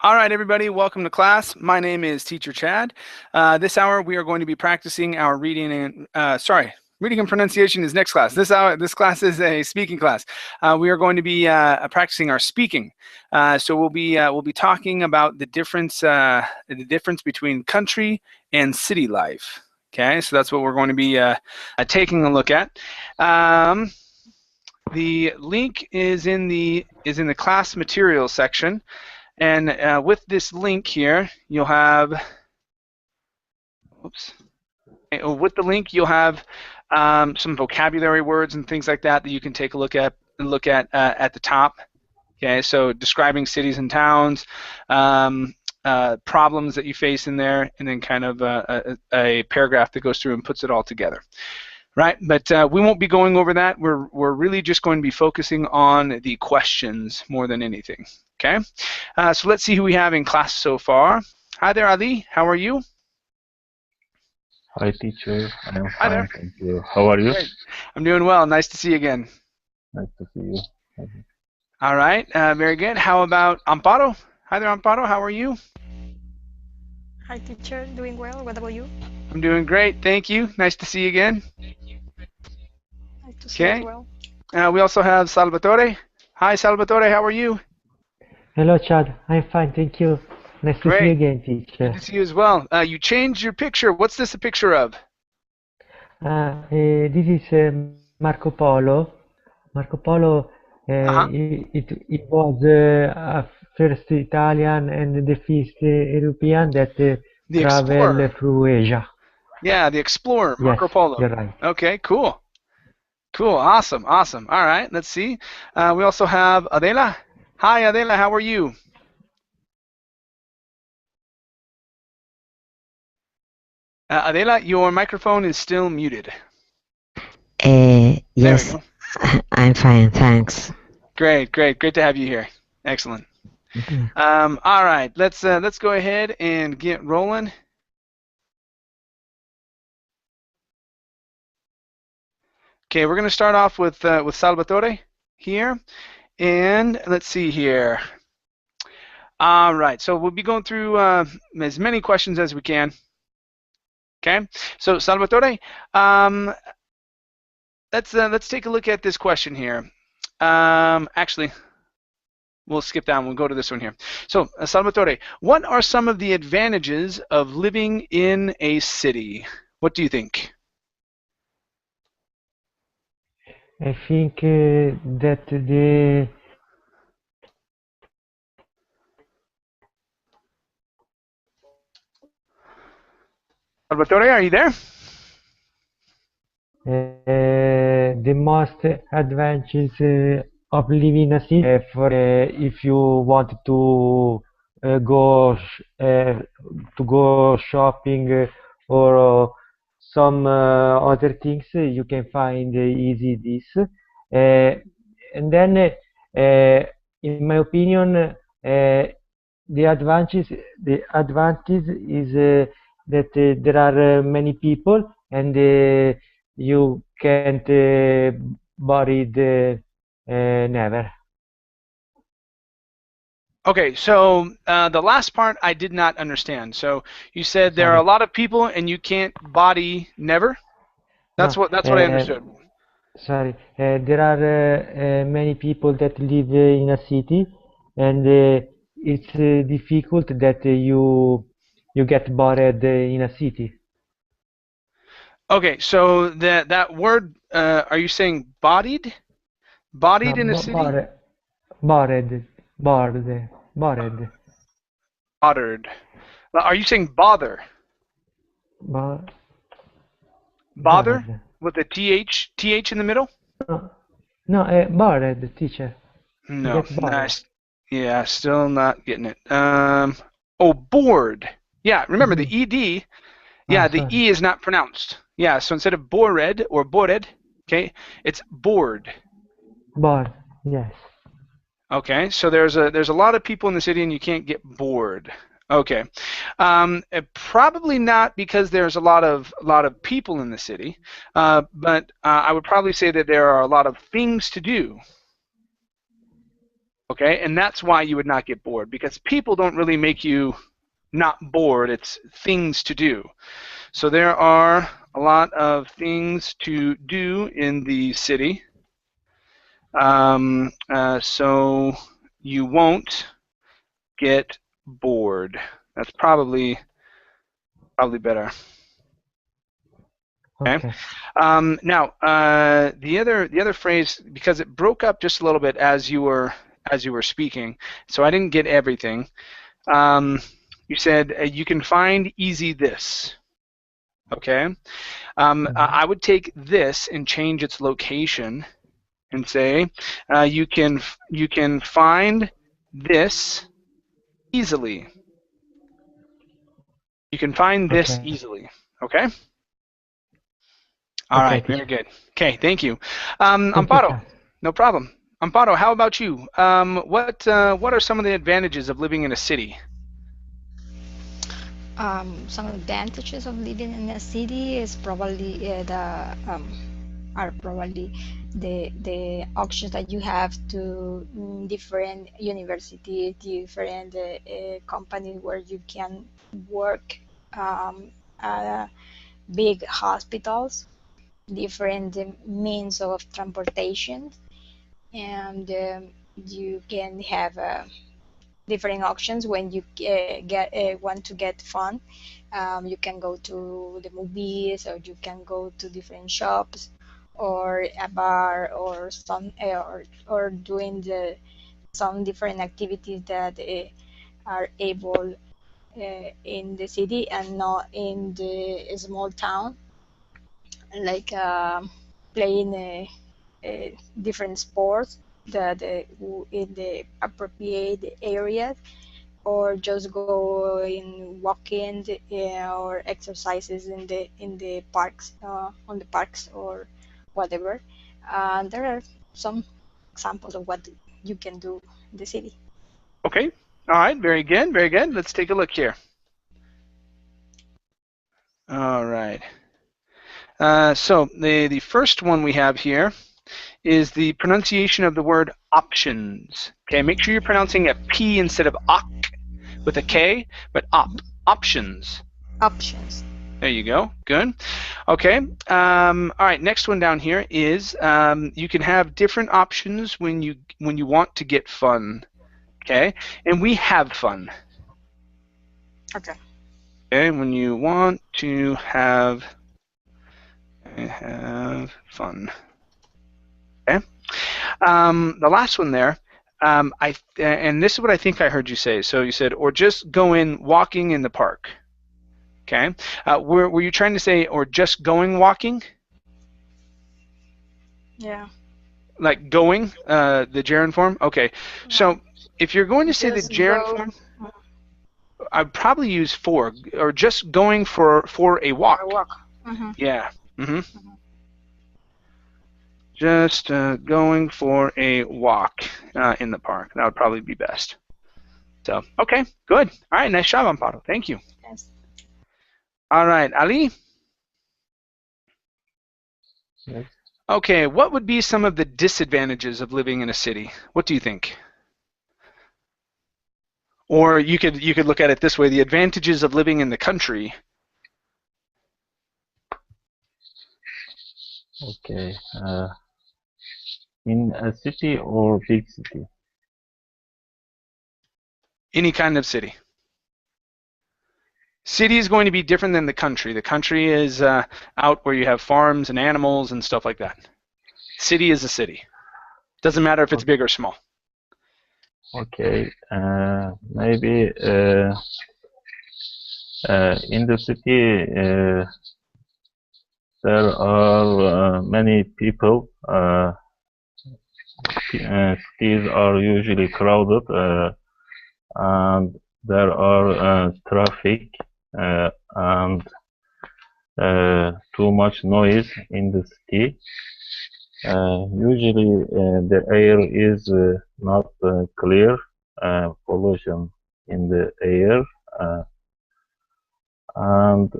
All right, everybody, welcome to class. My name is Teacher Chad. This hour, we are going to be practicing our reading and, reading and pronunciation is next class. This class is a speaking class. We are going to be practicing our speaking. So we'll be talking about the difference between country and city life. Okay, so that's what we're going to be taking a look at. The link is in the class materials section. And with this link here, you'll have, with the link, you'll have some vocabulary words and things like that that you can take a look at at the top. Okay, so describing cities and towns, problems that you face in there, and then kind of a paragraph that goes through and puts it all together. Right, but we won't be going over that. We're really just going to be focusing on the questions more than anything. Okay, so let's see who we have in class so far. Hi there, Ali. How are you? Hi, teacher. I am Hi there. fine, thank you. How are you? Great. I'm doing well. Nice to see you again. Nice to see you. All right, very good. How about Amparo? Hi there, Amparo. How are you? Hi, teacher. Doing well. What about you? I'm doing great. Thank you. Nice to see you again. Nice to see you as well. We also have Salvatore. Hi, Salvatore. How are you? Hello, Chad. I'm fine, thank you. Nice to see you again, teacher. Good to see you as well. You changed your picture. What's this a picture of? This is Marco Polo. Marco Polo, it was a first Italian and the first European that traveled through Asia. Yeah, the explorer, Marco Polo. You're right. Okay, cool. Cool, awesome, awesome. All right, let's see. We also have Adela. Hi, Adela, how are you? Adela, your microphone is still muted. Yes, I'm fine, thanks. Great to have you here. Excellent. All right, let's go ahead and get rolling. Okay, we're going to start off with Salvatore here, and let's see here. All right, so we'll be going through as many questions as we can. Okay, so Salvatore, let's take a look at this question here. Actually, we'll skip that one. We'll go to this one here. So, Salvatore, what are some of the advantages of living in a city? What do you think? I think that the Salvatore, are you there? The most advantages of living in a city for if you want to go shopping or some other things, you can find easy this. And then, in my opinion, the advantage is that there are many people and you can't bury it never. Okay, so the last part I did not understand. So you said there are a lot of people and you can't body never? That's what I understood. Sorry, there are many people that live in a city, and it's difficult that you get buried in a city. Okay, so that word, are you saying bodied? Bodied in a city? Bothered. Bothered. Are you saying bother? Bother? With a TH in the middle? No, bothered, teacher. No, nice. Yeah, still not getting it. Oh, bored. Yeah, remember the ED. Yeah, the E is not pronounced. Yeah, so instead of bored or bored, okay, it's bored. Bored, yes. Okay, so there's a lot of people in the city and you can't get bored. Okay, probably not because there's a lot of people in the city, but I would probably say that there are a lot of things to do. Okay, and that's why you would not get bored, because people don't really make you not bored. It's things to do. So there are a lot of things to do in the city. So you won't get bored. That's probably better. Okay. Now the other phrase, because it broke up just a little bit as you were speaking, so I didn't get everything. You said you can find easy this. Okay. I would take this and change its location and say you can find this easily. You can find this easily. Okay. All right. Very good. Okay. Thank you. Amparo, no problem. Amparo, how about you? What are some of the advantages of living in a city? Some advantages of living in a city is probably the options that you have to different universities, different companies where you can work, big hospitals, different means of transportation, and you can have different options when you want to get fun. You can go to the movies, or you can go to different shops, or a bar, or some or doing some different activities that are able in the city and not in the small town, like playing different sports that in the appropriate areas, or just going walking or exercises in the parks, on the parks or whatever. There are some examples of what you can do in the city. Okay. All right. Very good. Very good. Let's take a look here. All right. So the first one we have here is the pronunciation of the word options. Okay, make sure you're pronouncing a P instead of ok with a K, but options. Options. There you go. Good. Okay. All right. Next one down here is you can have different options when you want to get fun. Okay, and we have fun. Okay. Okay, when you want to have fun. Okay. The last one there, and this is what I think I heard you say. So you said, or just going walking in the park. Okay. Were you trying to say, or just going walking? Yeah. Like going, the gerund form? Okay. So if you're going to say the gerund form, I'd probably use for, or just going for a walk. For a walk. Mm-hmm. Yeah. Just going for a walk in the park. That would probably be best. So, okay, good. All right, nice job, Amparo. Thank you. Yes. All right, Ali? Yes. Okay, what would be some of the disadvantages of living in a city? What do you think? Or you could look at it this way, the advantages of living in the country. Okay. In a city or big city? Any kind of city. City is going to be different than the country. The country is out where you have farms and animals and stuff like that. City is a city. Doesn't matter if it's big or small. Okay. Maybe in the city there are many people. Cities are usually crowded, and there are traffic and too much noise in the city. Usually the air is not clear, pollution in the air, and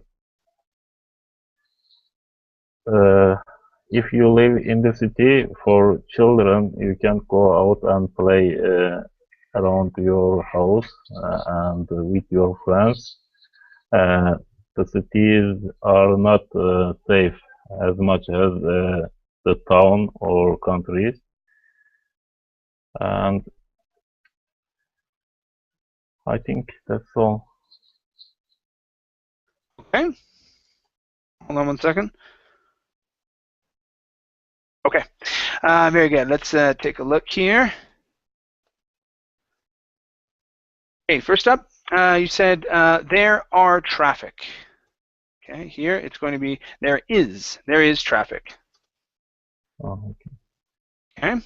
if you live in the city, for children, you can go out and play around your house and with your friends. The cities are not safe as much as the town or countries. And I think that's all. Okay. Hold on one second. Okay. Very good. Let's take a look here. Okay, first up, you said there are traffic. Okay, here it's going to be there is traffic. Oh, Okay.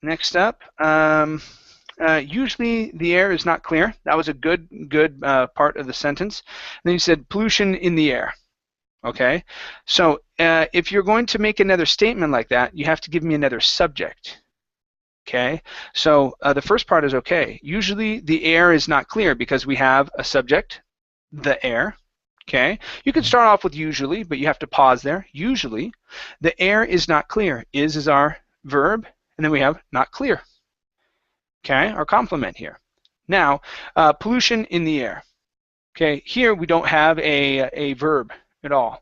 Next up, usually the air is not clear. That was a good part of the sentence. And then you said pollution in the air. Okay, so if you're going to make another statement like that, you have to give me another subject. Okay, so the first part is okay. Usually the air is not clear because we have a subject, the air. Okay, you could start off with usually, but you have to pause there. Usually, the air is not clear. Is our verb, and then we have not clear. Okay, our complement here. Now, pollution in the air. Okay, here we don't have a verb at all.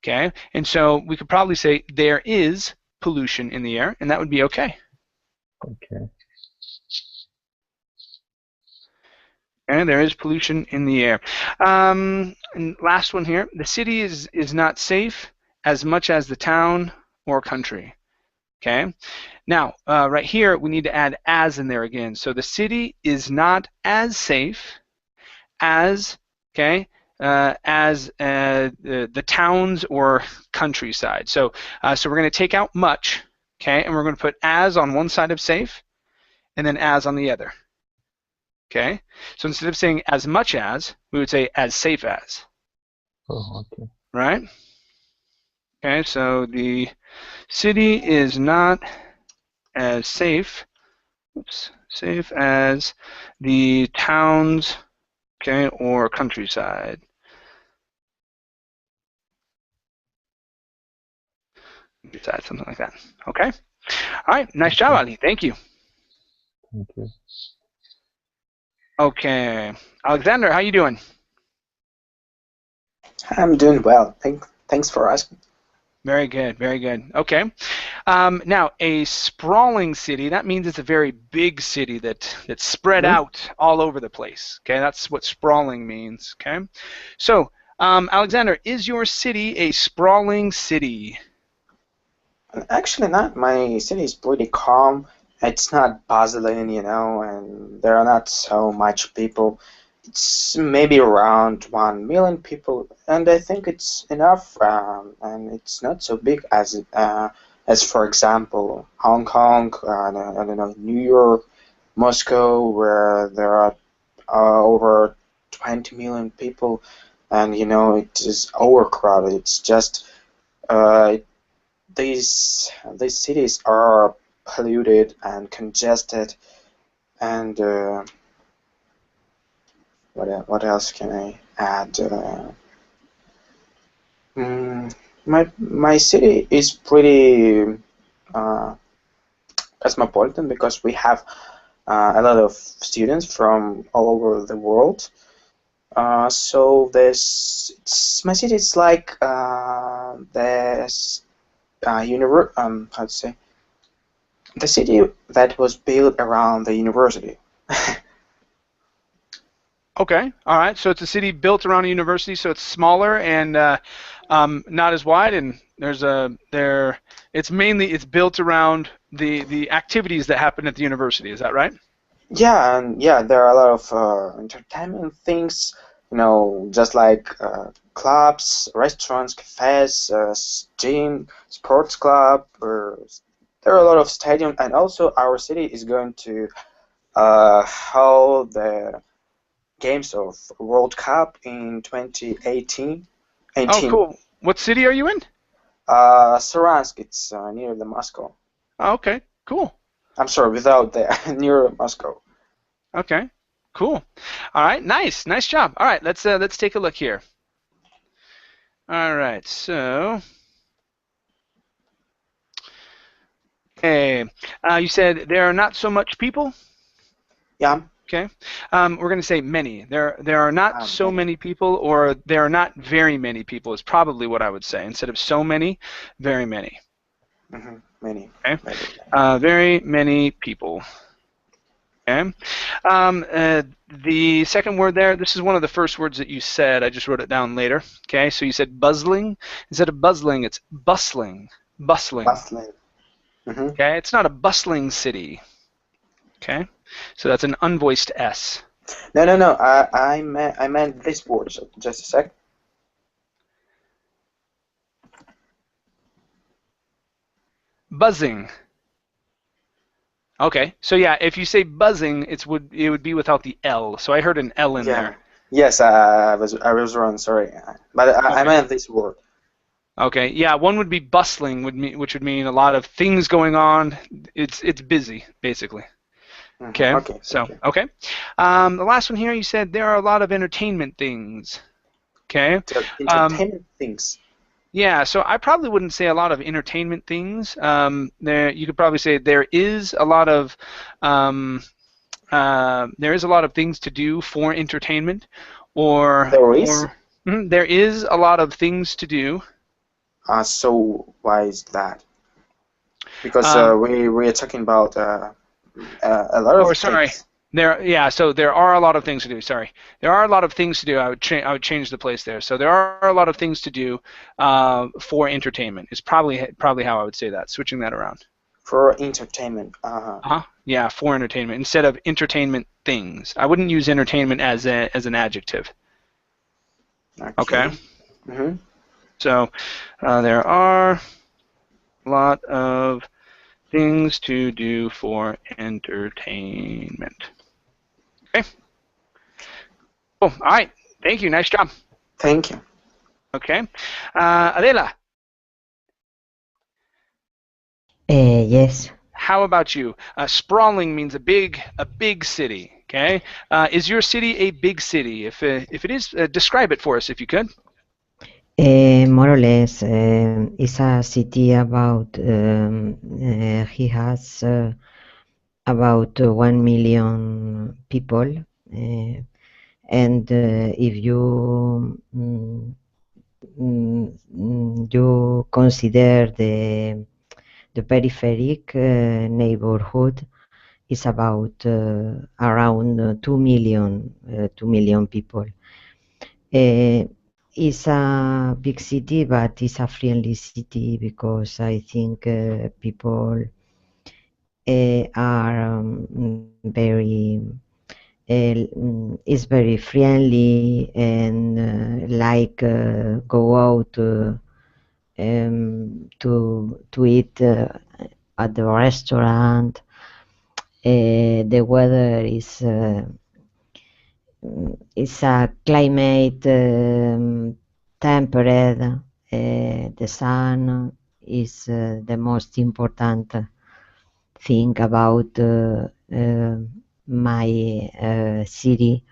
Okay, and so we could probably say there is pollution in the air, and that would be okay. okay. And there is pollution in the air. And last one here, the city is not safe as much as the town or country. Okay, now right here we need to add as in there again. So the city is not as safe as, okay, as the towns or countryside. So so we're going to take out much, okay, and we're going to put as on one side of safe and then as on the other. Okay, so instead of saying as much as, we would say as safe as. Oh, okay. Right? Okay, so the city is not as safe, safe as the towns, okay, or countryside. Something like that. Okay? All right, nice job, Ali. Thank you. Thank you. Okay, Alexander, how you doing? I'm doing well. Thanks for asking. Very good, very good. Okay. Now, a sprawling city, that means it's a very big city that's spread out all over the place. Okay, that's what sprawling means. Okay. So, Alexander, is your city a sprawling city? Actually not. My city is pretty calm. It's not bustling, and there are not so much people. It's maybe around 1 million people, and I think it's enough. And it's not so big as for example, Hong Kong, I don't know, New York, Moscow, where there are over 20 million people, and it is overcrowded. It's just these cities are polluted and congested, and what else can I add? My city is pretty cosmopolitan because we have a lot of students from all over the world. So my city is like how to say, the city that was built around the university. Okay, all right. So it's a city built around a university, so it's smaller and not as wide, and it's built around the activities that happen at the university. Is that right? Yeah, and yeah, there are a lot of entertainment things, just like clubs, restaurants, cafes, gym, sports club. There are a lot of stadiums, and also our city is going to hold the games of World Cup in 2018. Oh, cool. What city are you in? Saransk, it's near the Moscow. Oh, okay, cool. I'm sorry, without the near Moscow. Okay, cool. All right, nice job. All right, let's take a look here. All right, so Okay. You said there are not so much people. Yeah. Okay. We're going to say many. There are not so many people, or there are not very many people is probably what I would say. Instead of so many, very many. Many. Okay. Very many people. Okay. The second word there, this is one of the first words that you said. I just wrote it down later. Okay. So you said buzzling. Instead of buzzling, it's bustling. Bustling. Bustling. Okay. It's not a bustling city. Okay. So that's an unvoiced S. No. I meant this word. Just a sec. Buzzing. Okay. So yeah, if you say buzzing, it would be without the L. So I heard an L in there. Yes, I was wrong. Sorry, but I meant this word. Okay. Yeah, one would be bustling, which would mean a lot of things going on. It's busy, basically. Okay. Okay. The last one here, you said there are a lot of entertainment things. Okay. Entertainment things. Yeah. So I probably wouldn't say a lot of entertainment things. You could probably say there is a lot of things to do for entertainment, or there is a lot of things to do. So why is that? Because we are talking about a lot of things. So there are a lot of things to do. Sorry, there are a lot of things to do. I would change the place there. So there are a lot of things to do for entertainment. Is probably how I would say that. Switching that around. For entertainment. Yeah, for entertainment instead of entertainment things. I wouldn't use entertainment as an adjective. Okay. So there are a lot of things to do for entertainment. Okay. Cool. All right. Thank you. Nice job. Thank you. Okay. Adela. Yes. How about you? Sprawling means a big city. Okay. Is your city a big city? If it is, describe it for us if you could. More or less, it's a city about. He has about 1 million people, and if you you consider the peripheric neighborhood, is about around 2 million people. It's a big city, but it's a friendly city because I think people are very is very friendly and like go out to eat at the restaurant. The weather is it's a climate temperate. The sun is the most important thing about my city,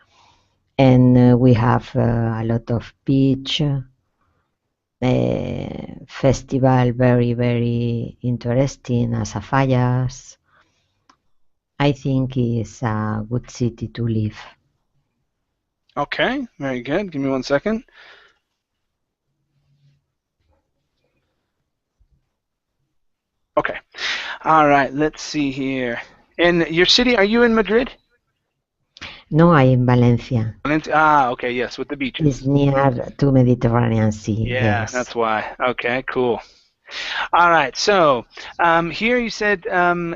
and we have a lot of beach, festival very, very interesting, as a Fallas. I think it's a good city to live. Okay, very good. Give me 1 second. Okay. All right, let's see here. In your city, are you in Madrid? No, I'm in Valencia. Okay, yes, with the beaches. It's near to Mediterranean Sea. Yeah, yes. That's why. Okay, cool. All right, so here you said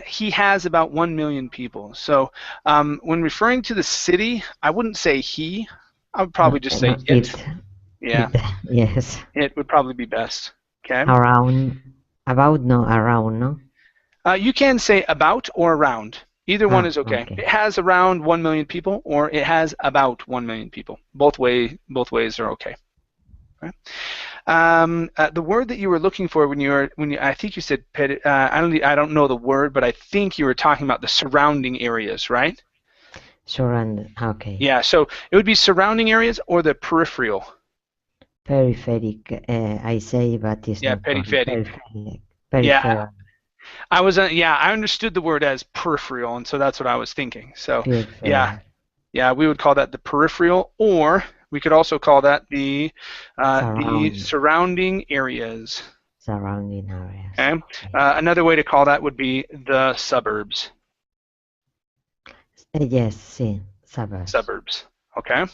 he has about 1 million people. So when referring to the city, I wouldn't say he. I would probably just say it. Yeah. Yes. It would probably be best. Okay. Around, no? You can say about or around. Either one is okay. It has around 1 million people, or it has about 1 million people. Both ways are okay. Okay. The word that you were looking for I think you said I don't know the word, but I think you were talking about the surrounding areas, right? Okay. Yeah, so it would be surrounding areas or the peripheral. Peripheric, I say, but it's not peripheric. Peripheral. Yeah. I was, yeah, I understood the word as peripheral, and so that's what I was thinking. So, yeah, Peripheral. we would call that the peripheral, or we could also call that the surrounding areas. Surrounding areas. Okay. Okay. Another way to call that would be the suburbs. Yes, sí, suburbs. Suburbs. Okay.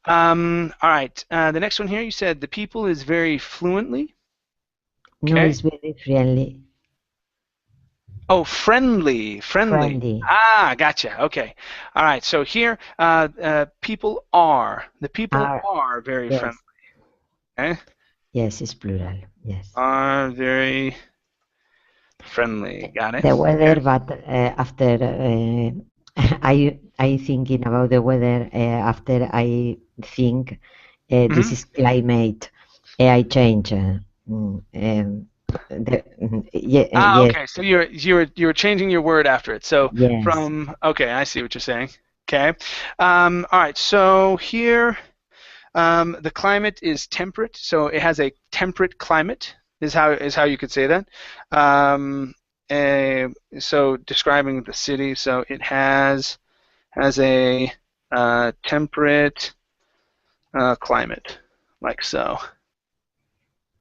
All right. The next one here, you said the people is very fluently. No, Okay. it's very friendly. Oh, friendly. Friendly. Ah, gotcha. Okay. All right. So here, people are. The people are very Yes. friendly. Okay. Yes, it's plural. Yes. Are very friendly. Got it. The weather, Okay. but after I thinking about the weather after I think this is climate. I change. Yes. Okay. So you're changing your word after it. So Yes. from I see what you're saying. Okay. All right. So here, the climate is temperate. So it has a temperate climate. Is how you could say that. So describing the city. So it has a temperate climate, like so.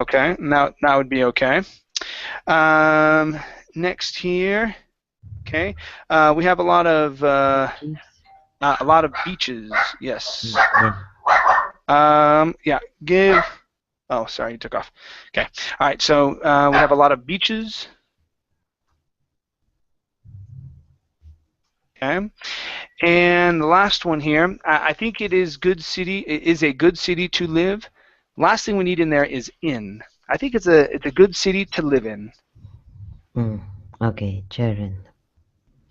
Okay, now that would be okay. Next here, okay, we have a lot of beaches. Yes. Yeah. Give. Oh, sorry, you took off. Okay. All right. So we have a lot of beaches. Okay. And the last one here, I think it is good city. It is a good city to live. Last thing we need in there is in. I think it's a good city to live in. Okay, Sharon.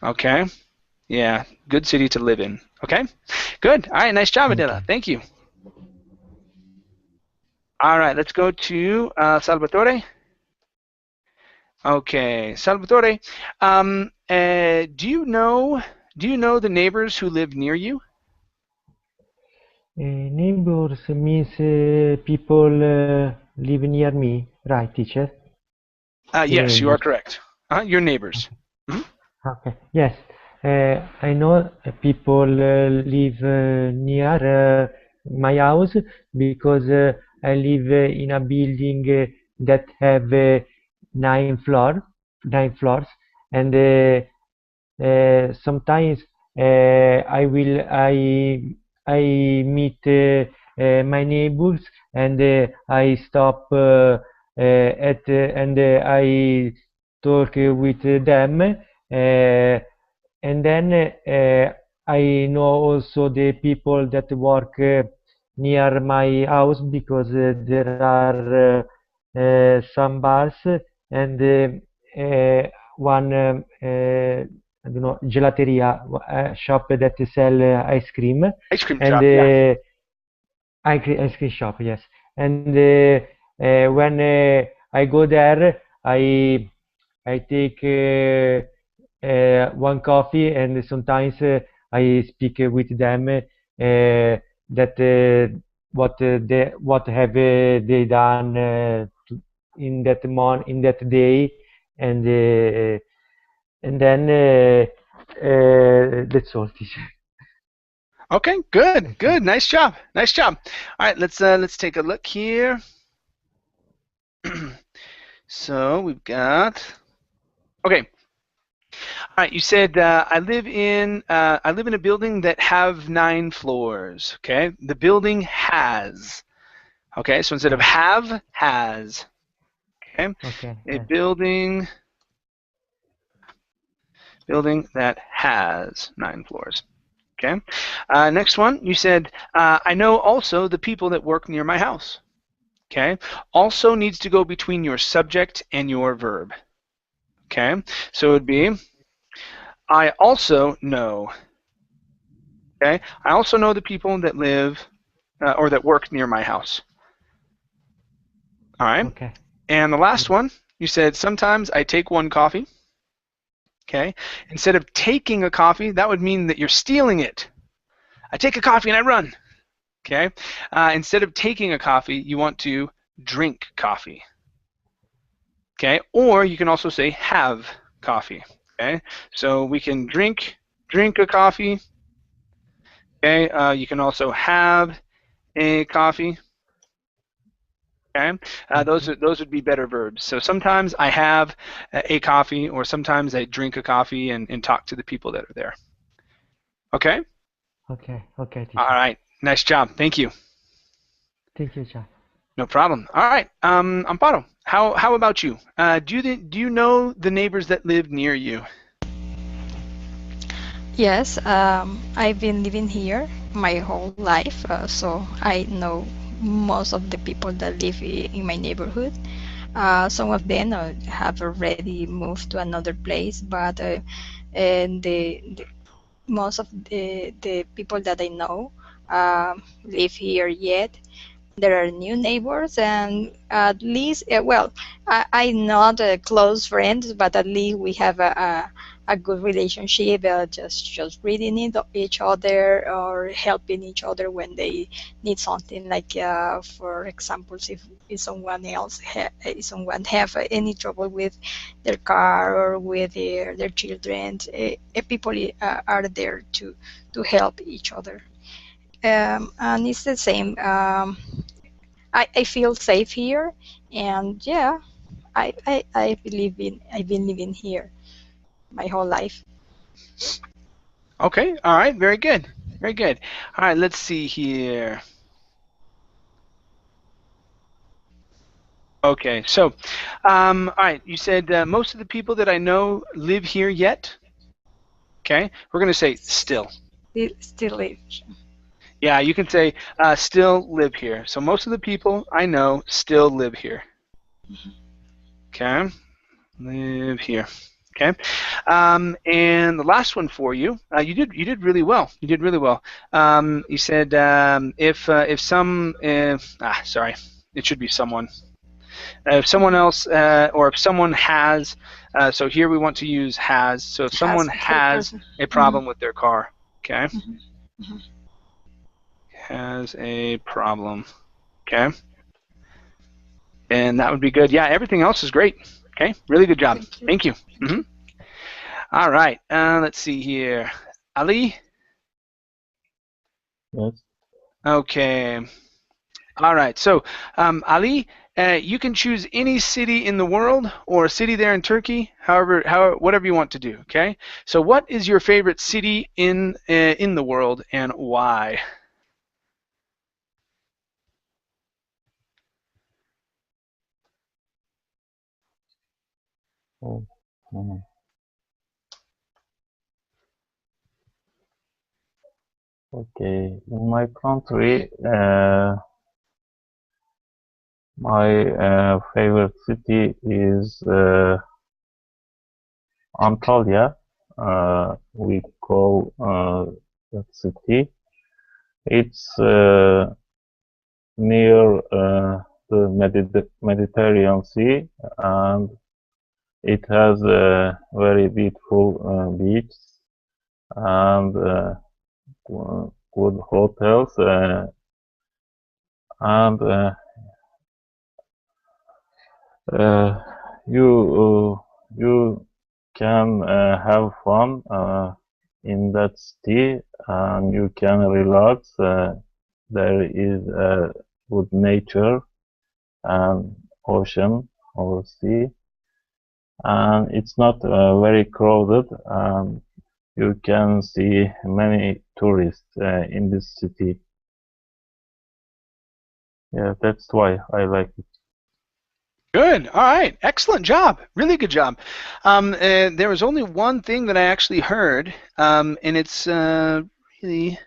Okay. Yeah, good city to live in. Okay. Good. All right. Nice job, Adela. Thank you. All right. Let's go to Salvatore. Okay, Salvatore. Do you know the neighbors who live near you? Neighbors means people live near me, right, teacher? Yes, you are correct. Your neighbors. Okay. Yes. I know people live near my house because I live in a building that have 9 floors, and sometimes I meet my neighbors and I stop and I talk with them. And then I know also the people that work near my house because there are some bars and one I don't know, gelateria shop that sell ice cream. Ice cream and shop, yeah. ice cream shop, yes. And when I go there, I take one coffee, and sometimes I speak with them that what have they done in that day, and then that's all, teacher. Okay, good. Nice job. All right, let's take a look here. So we've got. Okay. All right. You said I live in a building that have 9 floors. Okay. The building has. Okay. So instead of have, has. Okay. A building that has 9 floors. Okay. Next one, you said, I know also the people that work near my house. Okay. Also needs to go between your subject and your verb. Okay. So it would be, I also know. Okay. I also know the people that live or that work near my house. All right. Okay. And the last one, you said, sometimes I take one coffee. Okay. Instead of taking a coffee, that would mean that you're stealing it. I take a coffee and I run. Okay. Instead of taking a coffee, you want to drink coffee. Okay, or you can also say have coffee. Okay, so we can drink a coffee. Okay, you can also have a coffee. Okay, those would be better verbs. So sometimes I have a coffee, or sometimes I drink a coffee and talk to the people that are there. Okay. Okay, teacher. All right. Nice job. Thank you. Thank you, Chad. No problem. All right. Amparo, how about you? Do you know the neighbors that live near you? Yes, I've been living here my whole life, so I know most of the people that live in my neighborhood. Some of them have already moved to another place, but and the most of the people that I know live here yet. There are new neighbors, and at least, well, I'm not close friends, but at least we have a good relationship, just reading each other or helping each other when they need something. Like, for example, if someone else someone have any trouble with their car or with their children, people are there to help each other. And it's the same. I feel safe here, and yeah, I've been living here my whole life. Okay. All right. Very good. Very good. All right. Let's see here. Okay. So, all right. You said most of the people that I know live here yet. Okay. We're going to say still. Still live. Yeah, you can say still live here. So most of the people I know still live here. Okay, live here. Okay, and the last one for you, you did really well. You did really well. You said if some sorry, it should be someone. If someone else or if someone has, so here we want to use has. So if someone has a problem with their car, okay. Has a problem. Okay. And that would be good. Yeah, everything else is great. Okay, really good job. Thank you. All right, let's see here. Ali? Yes. Okay. All right, so Ali, you can choose any city in the world or a city there in Turkey, whatever you want to do, okay? So what is your favorite city in the world and why? Oh, mhm. Okay. In my country, my favorite city is Antalya. We call that city. It's near the Mediterranean Sea, and it has very beautiful beaches and good hotels, and you can have fun in that city, and you can relax. There is good nature and ocean or sea, and it's not very crowded. You can see many tourists in this city. Yeah, that's why I like it. Good. All right. Excellent job. Really good job. There was only one thing that I actually heard, and it's really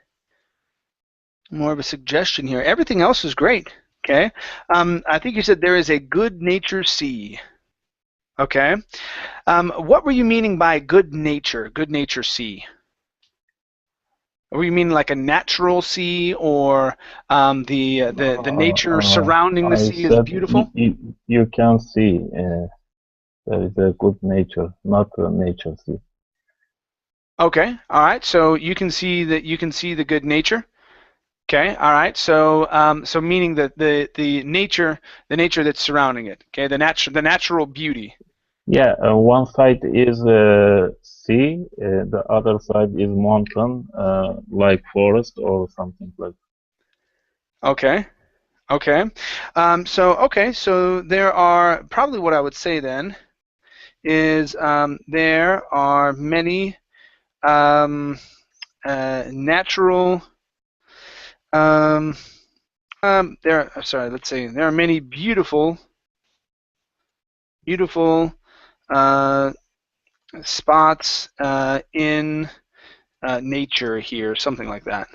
more of a suggestion here. Everything else is great. Okay. I think you said there is a good nature sea. Okay. What were you meaning by good nature sea? Or you mean like a natural sea, or the nature surrounding the sea is beautiful? You can see there is a good nature, not a nature sea. Okay, all right. So you can see the good nature. Okay, all right. So, so meaning that the nature that's surrounding it. Okay, the natural beauty. Yeah, one side is sea, the other side is mountain, like forest or something like. Okay, okay. So there are probably what I would say then is there are many natural. Let's say there are many beautiful spots in nature here, something like that.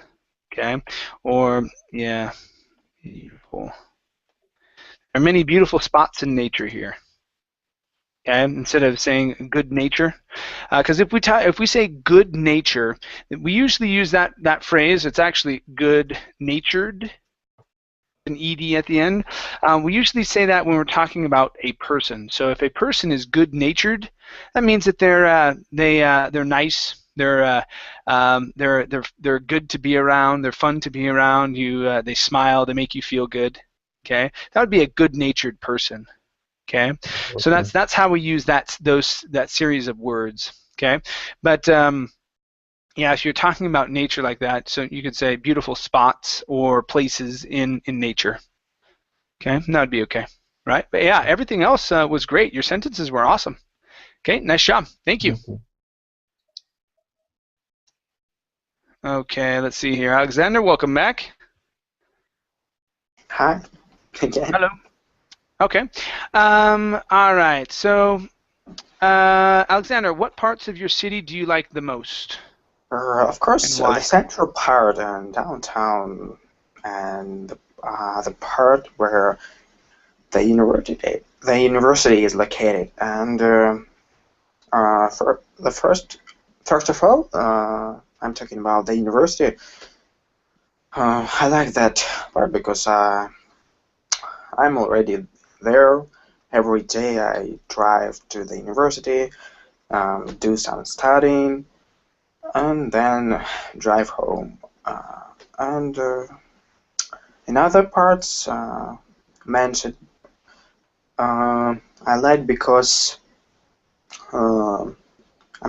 Okay, or yeah, beautiful. There are many beautiful spots in nature here. Okay, instead of saying good nature, because if we say good nature, we usually use that phrase. It's actually good natured, an ed at the end. We usually say that when we're talking about a person. So if a person is good natured, that means that they're nice. They're good to be around. They're fun to be around. They smile. They make you feel good. Okay, that would be a good natured person. Okay, so Okay. that's how we use that series of words. Okay, but yeah, if you're talking about nature like that, so you could say beautiful spots or places in nature. Okay, that would be okay, right? But yeah, everything else was great. Your sentences were awesome. Okay, nice job. Thank you. Okay. Okay, let's see here. Alexander, welcome back. Hi, again. Hello. Okay. All right. So, Alexander, what parts of your city do you like the most? Of course, And why? the central part and downtown, and the part where the university is located. And for the first of all, I'm talking about the university. I like that part because I'm already there. Every day I drive to the university, do some studying, and then drive home. And in other parts mentioned, I like because I'm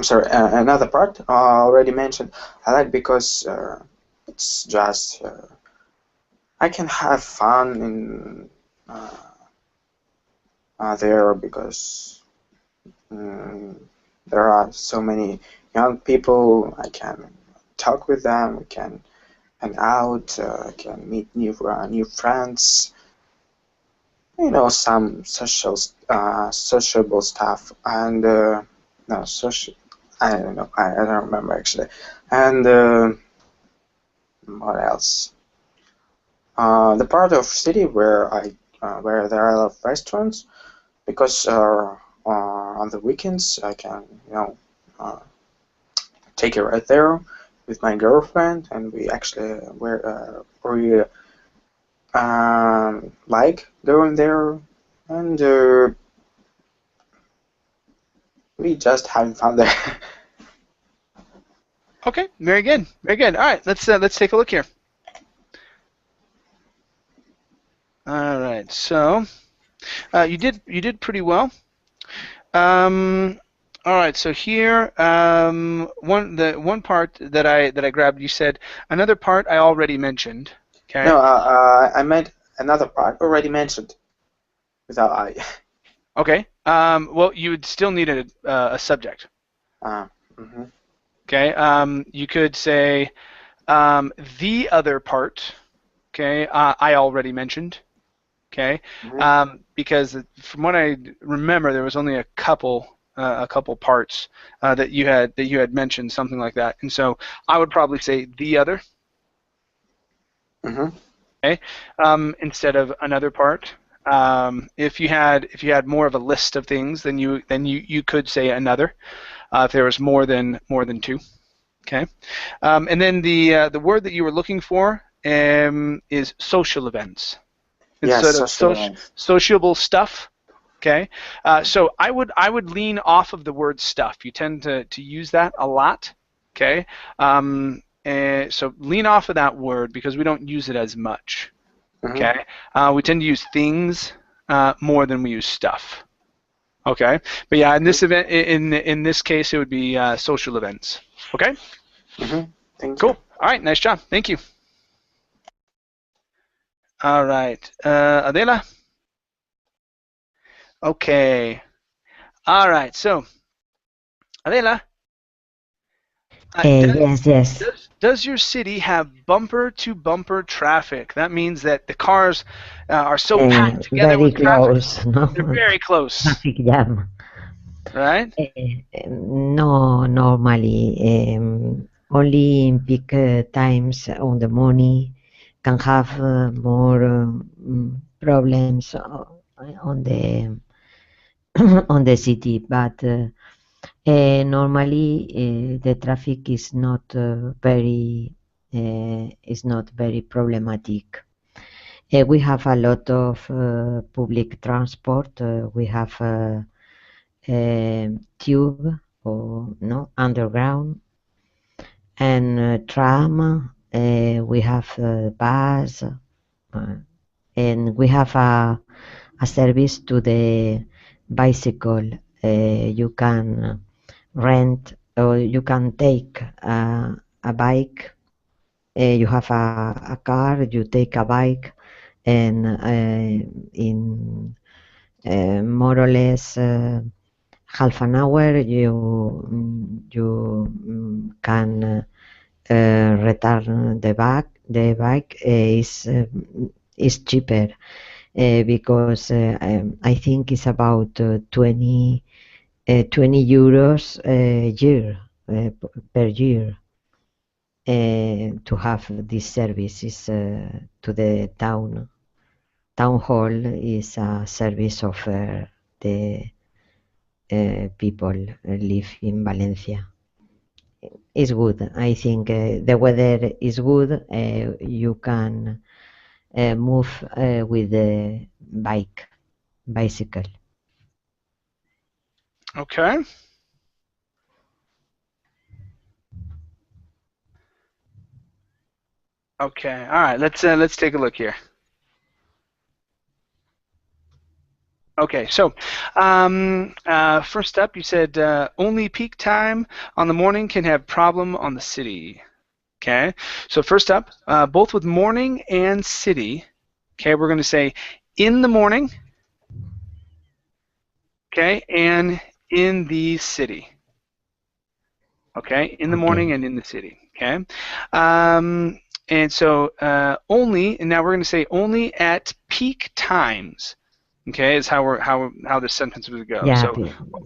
sorry. Another part already mentioned, I like because it's just I can have fun in there because there are so many young people. I can talk with them. We can hang out. I can meet new friends. You know, some sociable stuff, and no social. I don't know. I don't remember actually. And what else? The part of city where where there are a lot of restaurants, because on the weekends I can take a ride there with my girlfriend, and we actually like going there, and we just having fun there. Okay, very good, very good. All right, let's take a look here. All right, so you did pretty well. All right, so here one part that I grabbed, you said another part I already mentioned. Okay. No, I meant another part already mentioned without I. Okay. Well, you would still need a subject. Mm-hmm. Okay. You could say the other part. Okay. I already mentioned. Okay. Mm-hmm. Because from what I remember, there was only a couple parts that you had mentioned, something like that, and so I would probably say the other. Mm-hmm. Okay. Instead of another part. If you had more of a list of things, then you could say another. If there was more than two. Okay. And then the word that you were looking for is social events. Instead of sociable stuff. Okay. So I would lean off of the word stuff. You tend to use that a lot. Okay. And so lean off of that word because we don't use it as much. Mhm. Okay, we tend to use things more than we use stuff. Okay, but yeah, in this event, in this case, it would be social events. Okay, Thank cool. you. All right, nice job. Thank you. All right, Adela. Okay. All right, so Adela. Yes. Does your city have bumper-to-bumper traffic? That means that the cars are so packed together Very with traffic. close, no? They're very close, Traffic jam. right? No, normally, only in peak times on the morning can have more problems on the on the city, but normally the traffic is not very problematic. We have a lot of public transport. We have tube or no underground and tram. We have bus, and we have a service to the bicycle. You can rent or you can take a bike. You have a car, you take a bike, and in more or less half an hour you can return the bike is cheaper because I think it's about 20 euros a year per year to have these services to the town. Town hall is a service offered the people live in Valencia. It's good. I think the weather is good. You can move with the bicycle. Okay. Okay. All right. Let's take a look here. Okay. So, first up, you said only peak time on the morning can have problem on the city. Okay. So first up, both with morning and city. Okay, we're going to say in the morning. Okay, and in the city. Okay, in the morning and in the city. Okay, and so only, and now we're going to say only at peak times. Okay, is how this sentence would go. Yeah, so,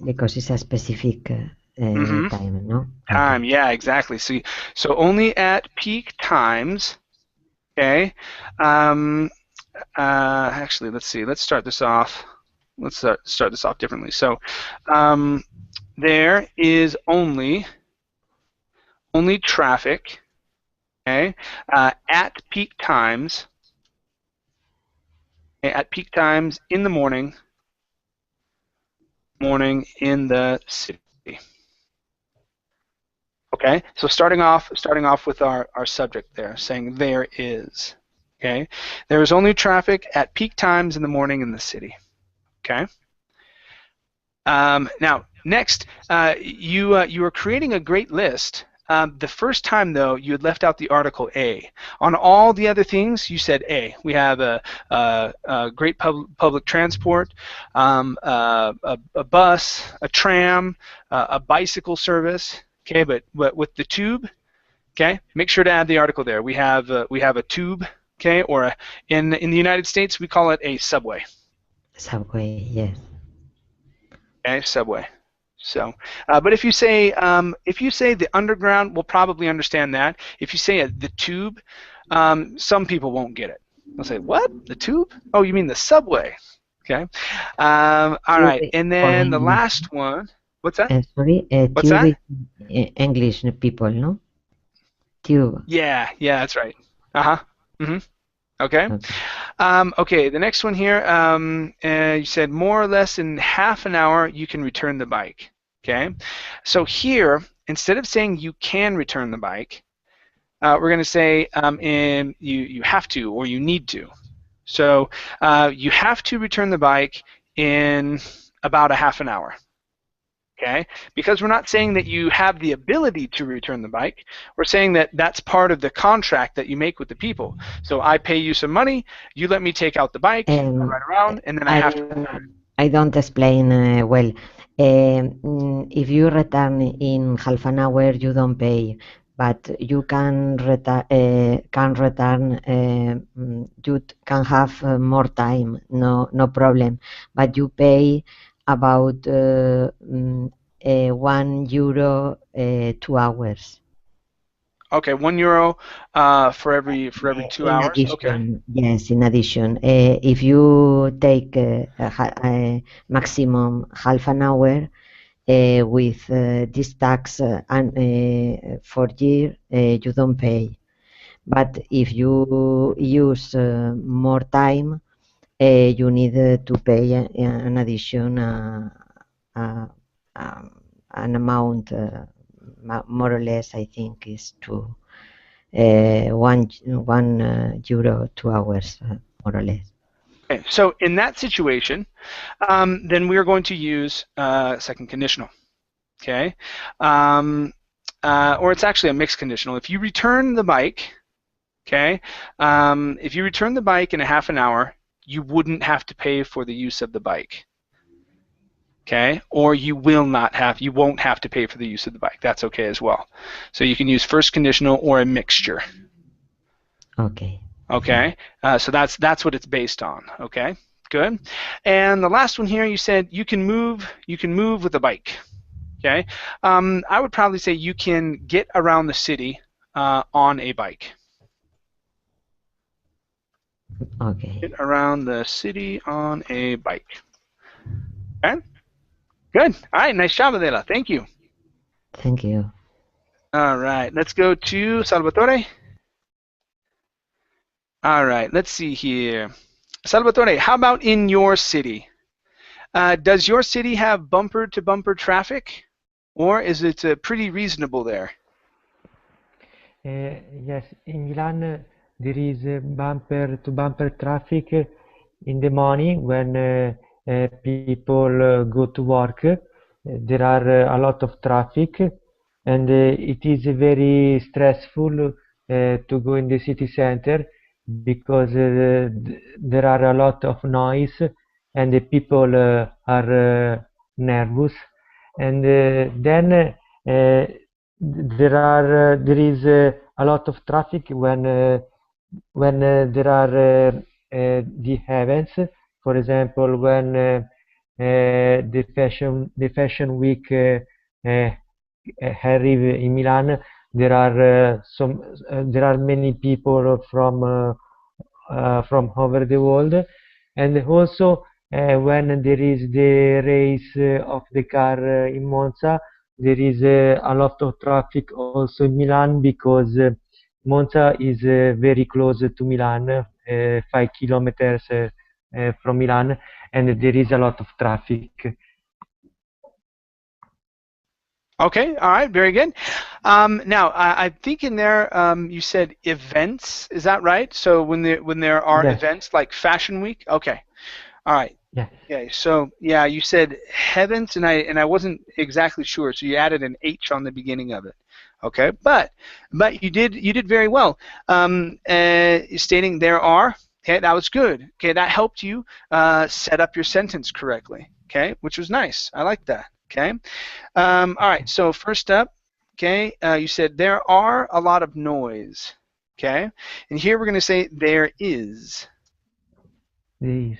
because it's a specific time, no? Time, yeah, exactly. So only at peak times. Okay. Actually, let's see. Let's start this off. Let's start this off differently. So there is only traffic, okay, at peak times. Okay, at peak times in the morning in the city. Okay, so starting off with our subject there, saying there is. Okay, there is only traffic at peak times in the morning in the city. Okay. Now, next, you were creating a great list. The first time, though, you had left out the article A. On all the other things, you said A. We have a great public transport, a bus, a tram, a bicycle service. Okay, but with the tube, okay, make sure to add the article there. We have a tube, okay, or in the United States we call it a subway. Subway, yes. Okay, subway. So, but if you say the underground, we'll probably understand that. If you say the tube, some people won't get it. They'll say, "What? The tube? Oh, you mean the subway?" Okay. All right, and then the last one. What's that? Sorry, What's tube that? English people, no? Tube. Yeah, that's right. Okay. Okay, the next one here, you said more or less in half an hour you can return the bike. Okay, so here, instead of saying you can return the bike, we're going to say you have to or you need to. So you have to return the bike in about a half an hour. Okay, because we're not saying that you have the ability to return the bike. We're saying that that's part of the contract that you make with the people. So I pay you some money, you let me take out the bike, ride around, and then I have to return it. I don't explain well. If you return in half an hour, you don't pay, but you can return. You can have more time. No problem. But you pay about €1 2 hours. Okay, €1 for every 2 hours. Addition, okay. Yes, in addition, if you take maximum half an hour with this tax for year, you don't pay. But if you use more time, you need to pay an addition, an amount, more or less, I think, is to €1 2 hours, more or less. Okay, so in that situation, then we're going to use second conditional. Okay, or it's actually a mixed conditional. If you return the bike, okay, if you return the bike in a half an hour, you wouldn't have to pay for the use of the bike. Okay, or you won't have to pay for the use of the bike. That's okay as well. So you can use first conditional or a mixture. Okay. Okay, so that's what it's based on. Okay, good. And the last one here, you said you can move with a bike. Okay, I would probably say you can get around the city on a bike. Okay. Get around the city on a bike. Okay, good. All right, nice job, Adela. Thank you. Thank you. All right, let's go to Salvatore. All right, let's see here. Salvatore, how about in your city? Does your city have bumper-to-bumper traffic, or is it pretty reasonable there? Yes, in Milan there is bumper-to-bumper traffic in the morning when people go to work. There are a lot of traffic, and it is very stressful to go in the city center because there are a lot of noise and the people are nervous, and then there is a lot of traffic when there are the events. For example, when the fashion week arrive in Milan, there are many people from over the world, and also when there is the race of the car in Monza, there is a lot of traffic also in Milan because Monza is very close to Milan, 5 kilometers from Milan, and there is a lot of traffic. Okay, all right, very good. Now, I think in there you said events. Is that right? So when there are Yes. events like Fashion Week. Okay, all right. Yeah. Okay, so yeah, you said heavens, and I wasn't exactly sure, so you added an H on the beginning of it. Okay, but you did very well. Stating there are. Okay, that was good. Okay, that helped you set up your sentence correctly. Okay, which was nice. I like that. Okay. All right. So first up, okay, you said there are a lot of noise. Okay, and here we're going to say there is There is.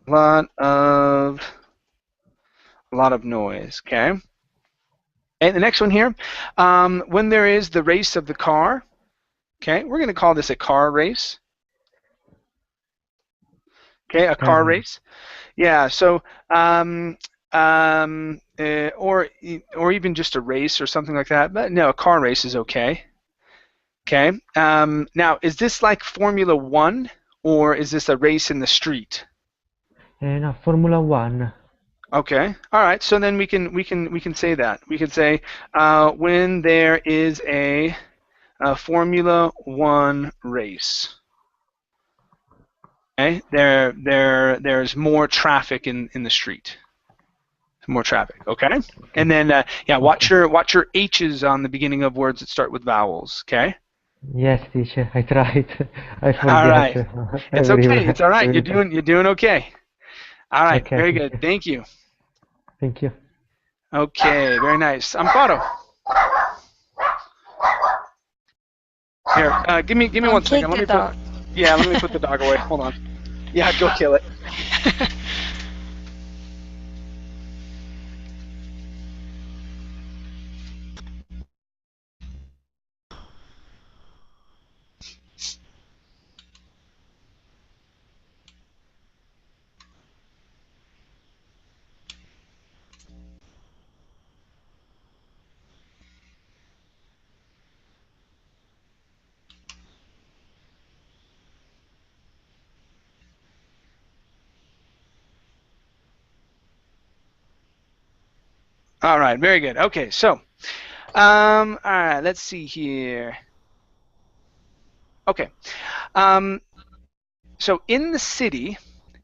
a lot of noise. Okay. And the next one here, when there is the race of the car. Okay, we're going to call this a car race. Okay, a car race. Yeah. So. Or even just a race or something like that. But no, a car race is okay. Okay. Now, is this like Formula One, or is this a race in the street? No, Formula One. Okay. All right. So then we can say that. We can say when there is a a Formula One race. Okay, there's more traffic in the street. More traffic. Okay, and then yeah, watch your H's on the beginning of words that start with vowels. Okay. Yes, teacher. I tried. I All right. forget It's okay. It's all right. You're doing okay. All right. Okay, Very thank good. Thank you. Thank you. Okay. Very nice. Amparo. Here. Give me 1 second. Let me put. Yeah. Let me put the dog away. Hold on. Yeah. Go kill it. All right, very good. Okay, so, all right, let's see here. Okay, so in the city,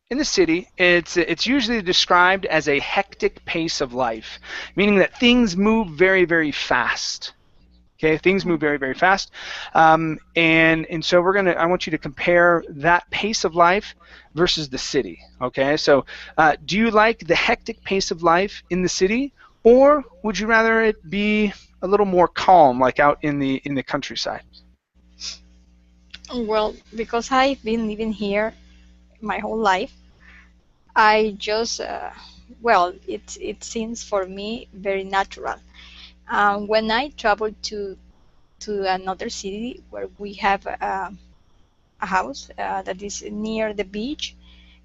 it's usually described as a hectic pace of life, meaning that things move very, very fast. Okay, things move very, very fast, and so I want you to compare that pace of life versus the city. Okay, so do you like the hectic pace of life in the city? Or would you rather it be a little more calm, like out in the countryside? Well, because I've been living here my whole life, I just well, it seems for me very natural. When I travel to another city where we have a house that is near the beach,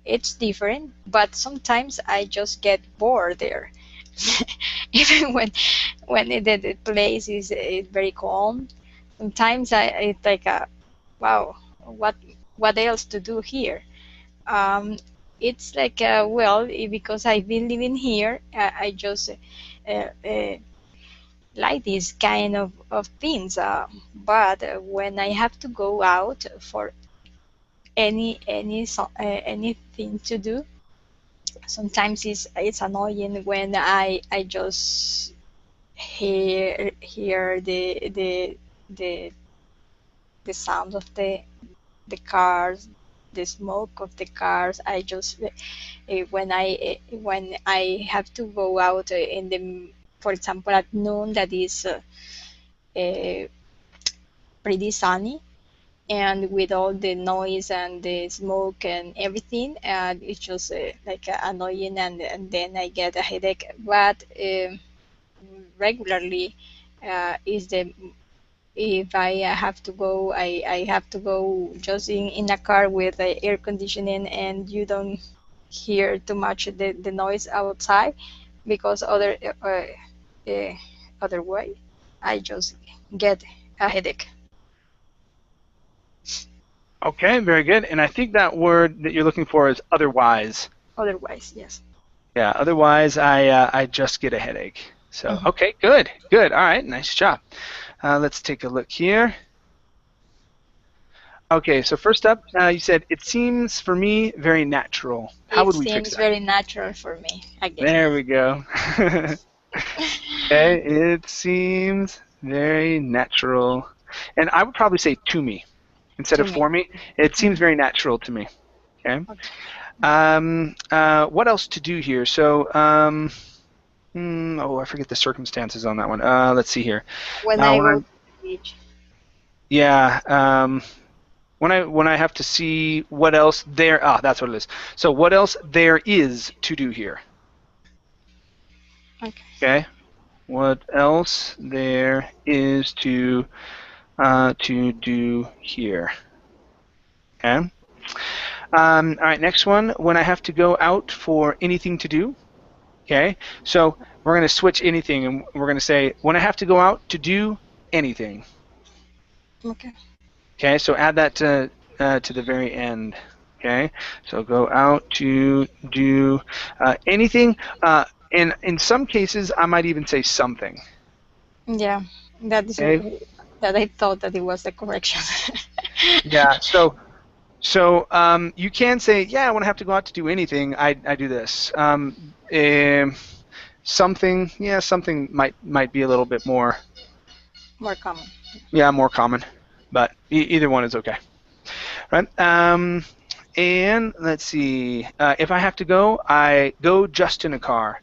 it's different. But sometimes I just get bored there. Even when the place is very calm, sometimes it's like wow, what else to do here? Um, it's like well, because I've been living here, I just like these kind of things. But when I have to go out for anything to do, sometimes it's annoying when I just hear the sound of the cars, the smoke of the cars. I just when I have to go out in the, for example, at noon, that is pretty sunny, and with all the noise and the smoke and everything, and it's just like annoying, and then I get a headache. But regularly is the if I have to go, I have to go just in a car with air conditioning, and you don't hear too much the noise outside, because other way I just get a headache. Okay, very good. And I think that word that you're looking for is otherwise. Otherwise, yes. Yeah, otherwise I just get a headache. So, okay, good. All right, nice job. Let's take a look here. Okay, so first up, you said, it seems for me very natural. How would we fix that? It seems very natural for me, I guess. There we go. Okay, it seems very natural. And I would probably say to me instead of for me. It seems very natural to me. Okay. What else to do here? So, oh, I forget the circumstances on that one. Let's see here. When I go to the beach. Yeah. When I have to see what else there. That's what it is. So what else there is to do here? Okay. What else there is to do here? Okay. All right. Next one. When I have to go out for anything to do. Okay, so we're going to switch anything, and we're going to say, when I have to go out to do anything. Okay. Okay, so add that to the very end. Okay, so go out to do anything, and in some cases, I might even say something. Yeah, that is okay. that I thought that it was the correction. Yeah. So you can say, yeah, when I have to go out to do anything, I do this. Something, yeah, something might be a little bit more. More common. Yeah, more common, but either one is okay. Right. And let's see. If I have to go, I go just in a car.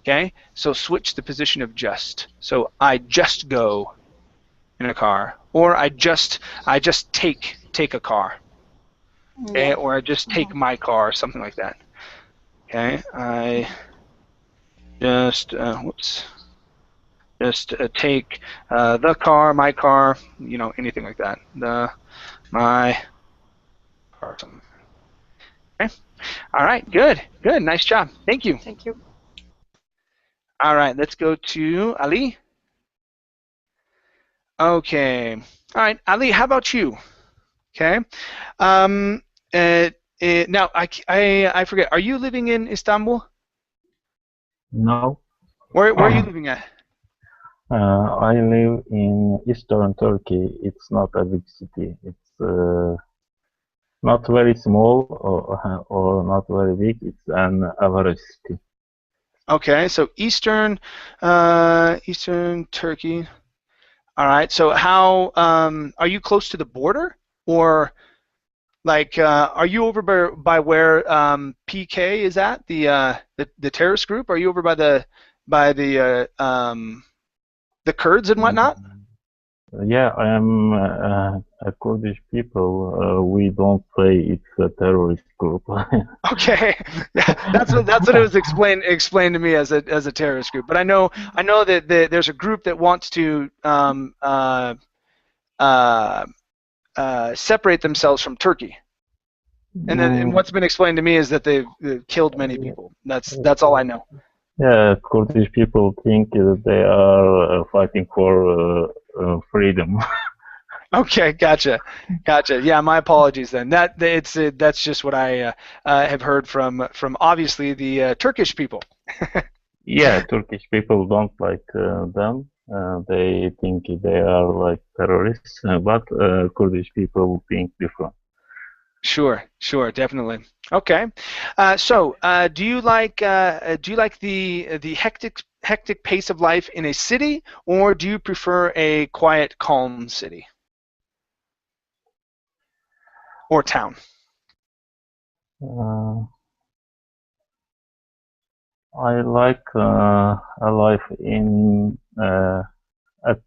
Okay. So switch the position of just. So I just go in a car, or I just take a car. Okay. Yeah. Or I just take my car, something like that. Okay. I just just take the car, my car, you know, anything like that. My car. Something. Okay. All right. Good. Good. Nice job. Thank you. Thank you. All right. Let's go to Ali. Okay. All right, Ali. How about you? Okay. Now I forget. Are you living in Istanbul? No. Where are you living at? I live in eastern Turkey. It's not a big city. It's not very small or not very big. It's an average city. Okay, so Eastern Turkey. All right. So how are you close to the border, or like are you over by where PK is at, the terrorist group? Are you over by the Kurds and whatnot? Yeah, I am a Kurdish people. We don't say it's a terrorist group. Okay, that's what it was explained to me as a terrorist group. But I know that there's a group that wants to separate themselves from Turkey, and what's been explained to me is that they've killed many people. That's all I know. Yeah, Kurdish people think that they are fighting for freedom. Okay, gotcha. Yeah, my apologies then. That's just what I have heard from obviously the Turkish people. Yeah, Turkish people don't like them. They think they are like terrorists, but Kurdish people think different. Sure, definitely. Okay, so do you like the hectic pace of life in a city, or do you prefer a quiet, calm city or town? I like a life in a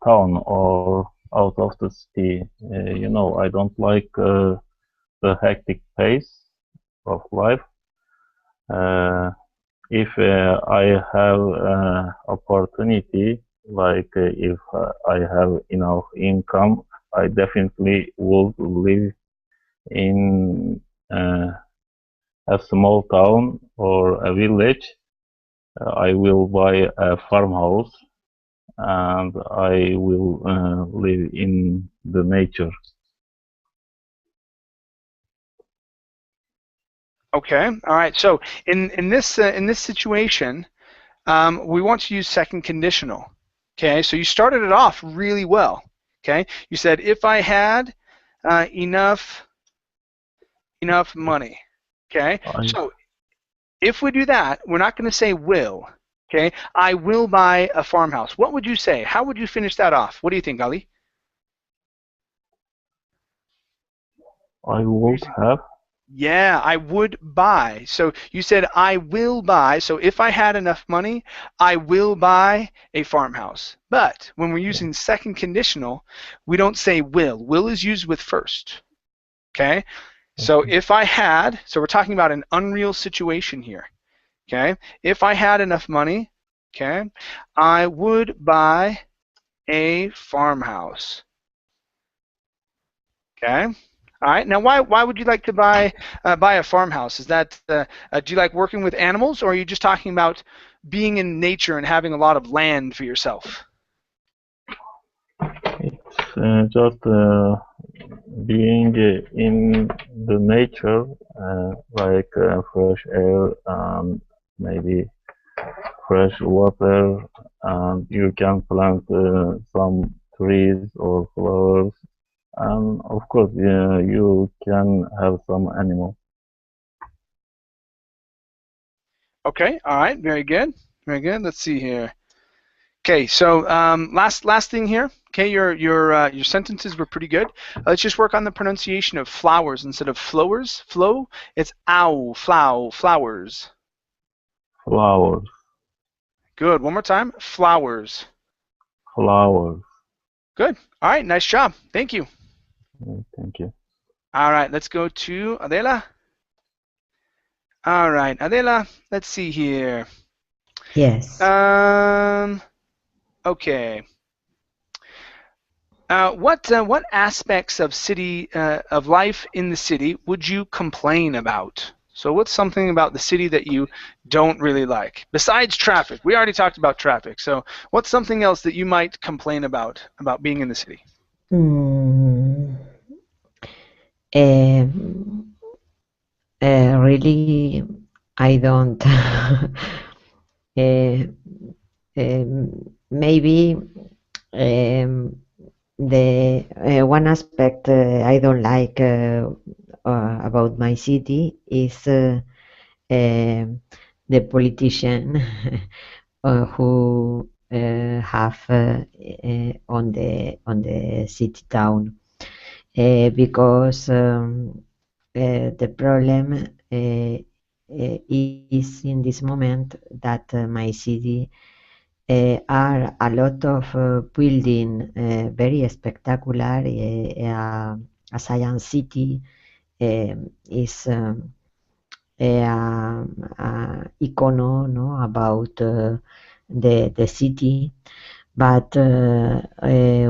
town or out of the city. You know, I don't like the hectic pace of life. If I have opportunity, like if I have enough income, I definitely would live in a small town or a village. I will buy a farmhouse and I will live in the nature. Okay, all right. So in this situation, we want to use second conditional. Okay, so you started it off really well. Okay, you said if I had enough money. Okay, so if we do that, we're not going to say will. Okay, I will buy a farmhouse. What would you say? How would you finish that off? What do you think, Ali? I would have. Yeah, I would buy. So you said I will buy. So if I had enough money, I will buy a farmhouse. But when we're using second conditional, we don't say will. Will is used with first. Okay? So if I had, so we're talking about an unreal situation here. Okay? If I had enough money, okay, I would buy a farmhouse. Okay? All right. Now, why would you like to buy a farmhouse? Is that do you like working with animals, or are you just talking about being in nature and having a lot of land for yourself? It's just being in the nature, like fresh air and maybe fresh water, and you can plant some trees or flowers, and of course, you can have some animal. Okay, all right, very good, very good. Let's see here. Okay, so last thing here. Okay, your sentences were pretty good. Let's just work on the pronunciation of flowers instead of flowers. Flow. It's ow, flow, flowers. Flowers, Good. One more time. Flowers. flowers. Good. All right, nice job. Thank you. Thank you. All right, let's go to Adela. All right, Adela. Let's see here. Yes. Okay. What aspects of of life in the city would you complain about? So what's something about the city that you don't really like besides traffic? We already talked about traffic. So what's something else that you might complain about being in the city? Really, I don't. Maybe the one aspect I don't like about my city is the politician who have on the city town, because the problem is in this moment that my city are a lot of building very spectacular. A science city is icono, no, about the city, but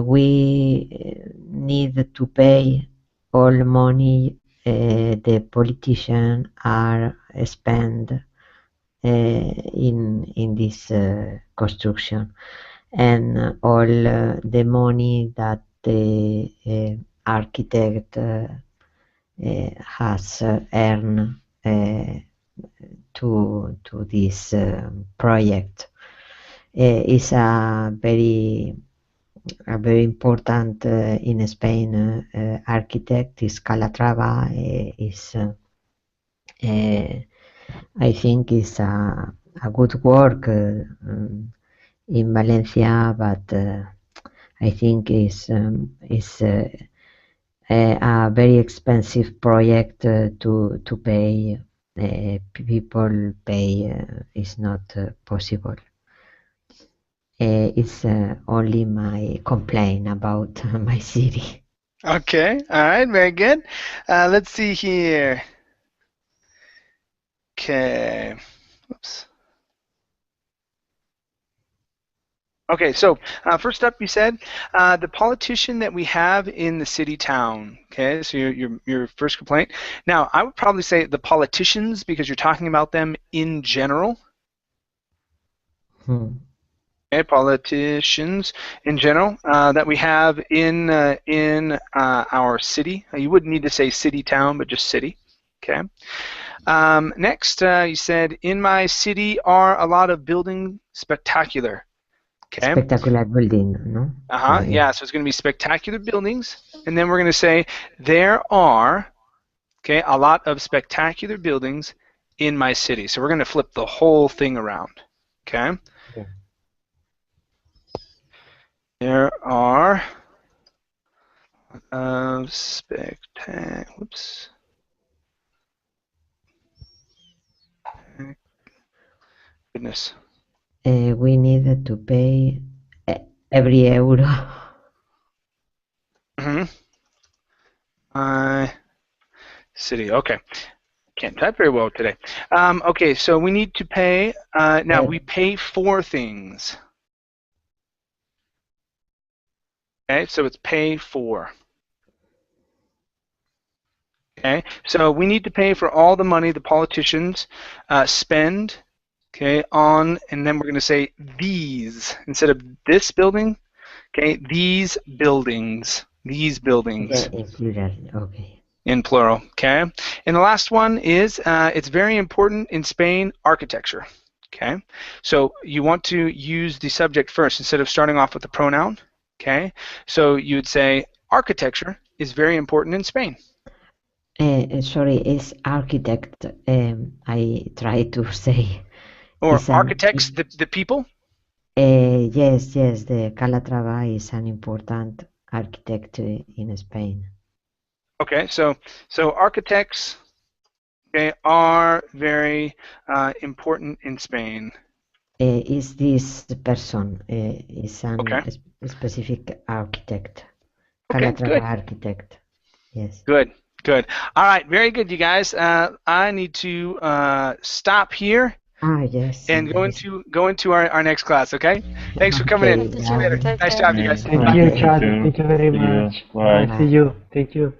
we need to pay all money the politicians are spend in this construction, and all the money that the architect has earned to this project is a very important in Spain architect is Calatrava. Is I think is a good work in Valencia, but I think is a very expensive project to pay. People pay is not possible. It's only my complaint about my city. Okay, all right, very good. Let's see here. Okay, oops. Okay, so first up, you said the politician that we have in the city town. Okay, so your first complaint. Now, I would probably say the politicians because you're talking about them in general. Okay, politicians in general that we have in our city. You wouldn't need to say city town, but just city. Okay. Next, you said in my city are a lot of buildings spectacular. Okay. Spectacular building, no? Yeah, so it's going to be spectacular buildings, and then we're going to say there are, okay, a lot of spectacular buildings in my city. So we're going to flip the whole thing around. Okay. There are whoops. Goodness. We need to pay every euro. City. Okay. Can't type very well today. Okay, so we need to pay. Now we pay for things. Okay, so it's pay for. Okay, so we need to pay for all the money the politicians spend. Okay, on, and then we're going to say these instead of this building. Okay, these buildings. These buildings. Okay. In plural. Okay, and the last one is it's very important in Spain, architecture. Okay, so you want to use the subject first instead of starting off with the pronoun. Okay, so you would say architecture is very important in Spain. Sorry, it's architect. I try to say. Or It's architects, the people? Yes, the Calatrava is an important architect in Spain. Okay, so architects, okay, are very important in Spain. Is this person is an Okay. specific architect, Okay, Calatrava good. architect. Yes. Good. All right, very good, you guys. I need to stop here Yes. and go into our next class. Okay. Thanks for coming in. Okay, See you later. Take Nice care. job, you guys. Thank Bye. you, Thank Chad. you. Thank you very See you. much. Bye. See you. Thank you.